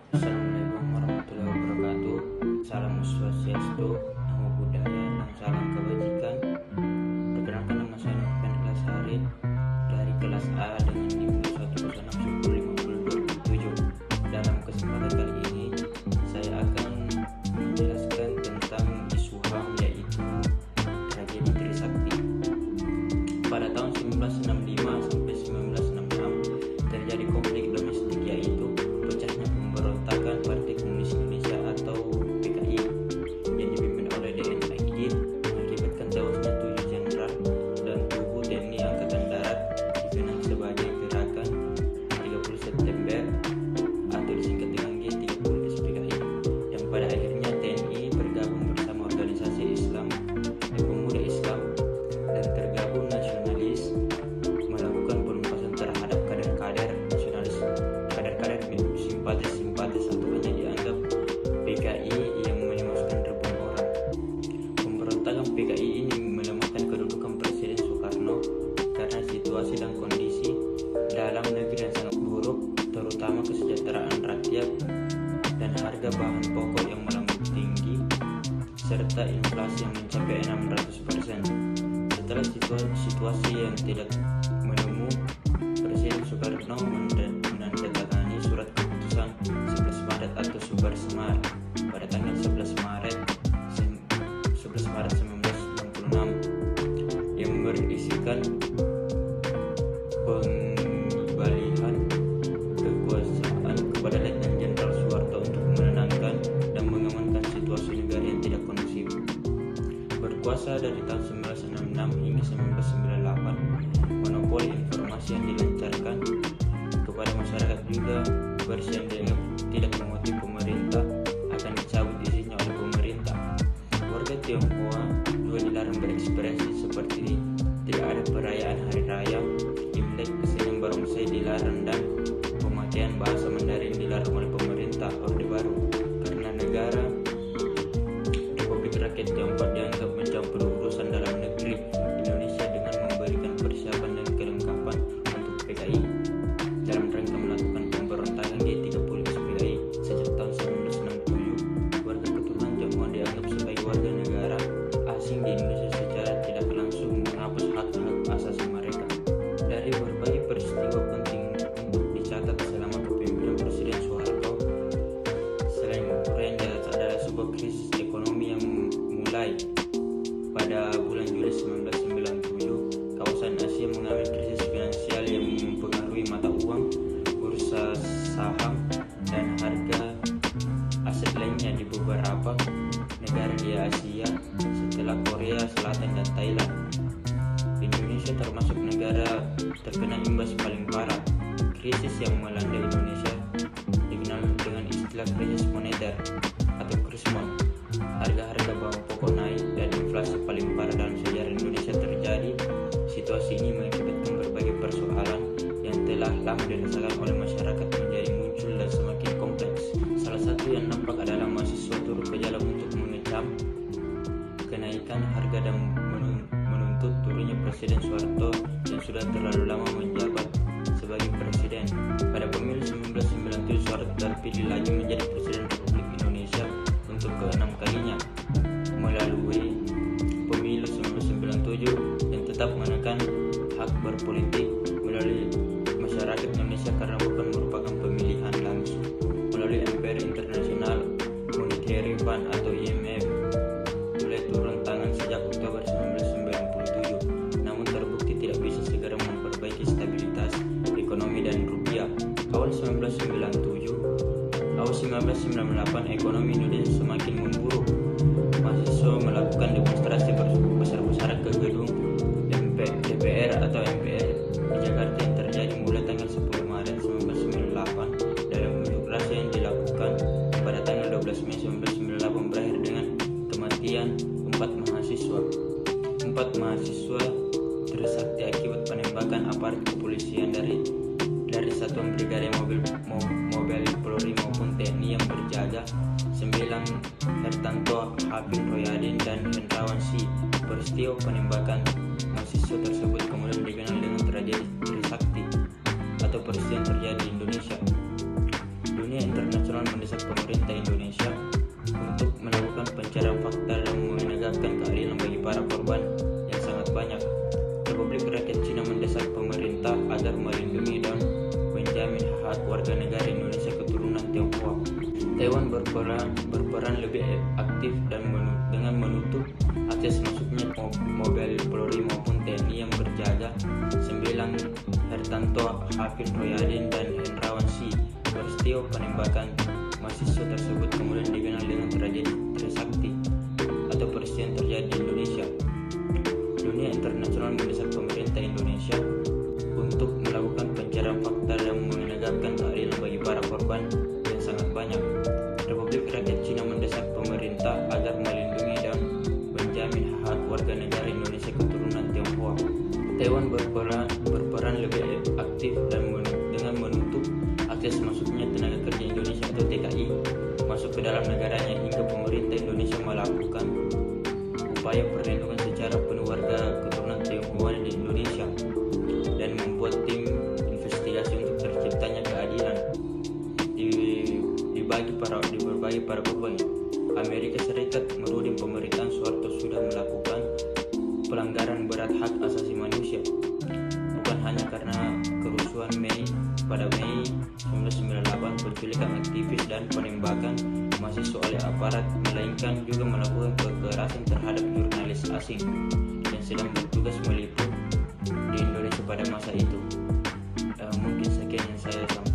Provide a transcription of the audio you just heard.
Assalamualaikum warahmatullahi wabarakatuh. Salam Swastiastu, Namo Buddhaya, dan salam kebajikan. Perkenalkan, nama saya Noven Lasari dari kelas A dengan NIM 110502007. Dalam kesempatan kali ini saya akan menjelaskan tentang isu HAM, yaitu tragedi Trisakti. Pada tahun 1965 sampai 1966 terjadi konflik domestik, yaitu pecahnya pemberontakan Partai Komunis Indonesia atau PKI yang dipimpin oleh DN Aidit, mengakibatkan tewasnya 7 jenderal dan tubuh TNI Angkatan Darat, dikenal sebagai Gerakan 30 September atau disingkat dengan G30 SPKI, yang pada akhirnya TNI bergabung bersama organisasi Islam dan Pemuda Islam dan tergabung nasionalis, melakukan penumpasan terhadap kader-kader nasionalis, kader-kader simpatis atau hanya dianggap PKI yang menewaskan ribuan orang. Pemberontakan PKI ini melemahkan kedudukan Presiden Soekarno karena situasi dan kondisi dalam negeri yang sangat buruk, terutama kesejahteraan rakyat dan harga bahan pokok yang melambung tinggi serta inflasi yang mencapai 600%. Setelah situasi yang tidak menemu, Presiden Soekarno menandatangani surat keputusan 11 Maret atau Subar Semar pada tanggal 11 Maret 1966 yang berisikan pengembalian kekuasaan kepada Letnan Jenderal Soeharto untuk menenangkan dan mengamankan situasi negara yang tidak kondusif. Berkuasa dari tahun 1966 hingga 1998, monopoli informasi yang dilancarkan kepada masyarakat juga versi yang dianggap tidak memuati pemerintah akan dicabut izinnya oleh pemerintah. Warga Tionghoa juga dilarang berekspresi seperti tidak ada perayaan hari raya Imlek, kesenian barongsai dilarang, dan pemakaian bahasa Mandarin dilarang oleh pemerintah Orde Baru karena negara Republik Rakyat Tiongkok dianggap mencampur urusan dalam negeri Indonesia dengan memberikan persiapan dan kelengkapan untuk PKI dalam rangka melakukan pemberontakan G30 SPKI. Sejak tahun 1967, warga keturunan Tionghoa dianggap sebagai warga negara asing di Indonesia secara tidak langsung menghapus hak-hak asasi mereka. Dari berbagai peristiwa penting untuk dicatat selama kepemimpinan Presiden Soeharto, selain Korea adalah sebuah krisis ekonomi yang mulai pada bulan Juli 1997. Kawasan Asia mengalami krisis finansial yang mempengaruhi mata uang, bursa saham, dan harga aset lainnya di beberapa negara di Asia setelah Korea Selatan dan Thailand. Indonesia termasuk negara terkena imbas paling parah. Krisis yang melanda Indonesia dikenal dengan istilah krisis moneter atau krismon. Harga-harga bahan pokok naik dan inflasi paling parah dalam sejarah Indonesia terjadi. Situasi ini mengakibatkan berbagai persoalan yang telah lama dirasakan oleh masyarakat menjadi muncul dan semakin kompleks. Salah satu yang nampak adalah mahasiswa turun ke jalan untuk mengecam kenaikan harga dan menuntut turunnya Presiden Soeharto yang sudah terlalu lama menjabat sebagai presiden. Pada pemilu 1997, Soeharto terpilih lagi menjadi Presiden Republik Indonesia untuk ke-6 kalinya melalui pemilu 1997 yang tetap menekan hak berpolitik melalui masyarakat Indonesia karena bukan merupakan pemilihan langsung. Melalui MPR International Monetary Fund atau IMF mulai turun tangan sejak Oktober 1997, namun terbukti tidak bisa segera memperbaiki stabilitas ekonomi dan rupiah. Awal 1998 ekonomi Indonesia semakin memburuk. Mahasiswa melakukan demonstrasi besar-besaran ke gedung DPR atau MPR di Jakarta yang terjadi mulai tanggal 10 Maret 1998 dalam unjuk rasa yang dilakukan pada tanggal 12 Mei 1998 berakhir dengan kematian 4 mahasiswa. 4 mahasiswa tersakiti akibat penembakan aparat kepolisian dari satuan brigade mobil Polri maupun TNI yang berjaga. 9 Hertanto, Hafin Royadin, dan Hendrawan Si. Peristiwa penembakan mahasiswa tersebut kemudian dikenal dengan tragedi Trisakti atau peristiwa yang terjadi di Indonesia. Dunia internasional mendesak pemerintah Indonesia untuk melakukan pencarian fakta dan menegakkan keadilan bagi para korban yang sangat banyak. Republik Rakyat Cina mendesak pemerintah agar melindungi dan menjamin hak warga negara Indonesia keturunan Tionghoa. Taiwan berperan lebih aktif dengan menutup akses masuknya mobil Polri maupun TNI yang berjaga. 9. Hertanto, Hafin Royadin, dan Hendrawan Si. Peristiwa penembakan mahasiswa tersebut kemudian dikenal dengan tragedi Trisakti atau peristiwa yang terjadi di Indonesia. Dunia internasional mendesak pemerintah Indonesia untuk melakukan pencarian fakta dan menegakkan keadilan bagi para korban yang sangat banyak. Republik Rakyat Cina mendesak pemerintah agar melindungi dan menjamin hak warga negara Indonesia keturunan Tionghoa. Taiwan berperan lebih aktif dengan menutup akses masuknya tenaga kerja Indonesia atau TKI masuk ke dalam negaranya, hingga pemerintah Indonesia melakukan upaya perlindungan secara penuh warga keturunan Tionghoa di Indonesia dan membuat tim investigasi untuk terciptanya keadilan di berbagai para korban. Amerika Serikat menuding pemerintahan Soeharto sudah melakukan pelanggaran berat hak asasi manusia, bukan hanya karena kerusuhan pada Mei 1998, penculikan aktivis dan penembakan mahasiswa oleh aparat, melainkan juga melakukan kekerasan terhadap jurnalis asing yang sedang bertugas meliput di Indonesia pada masa itu. Mungkin sekian yang saya sampaikan.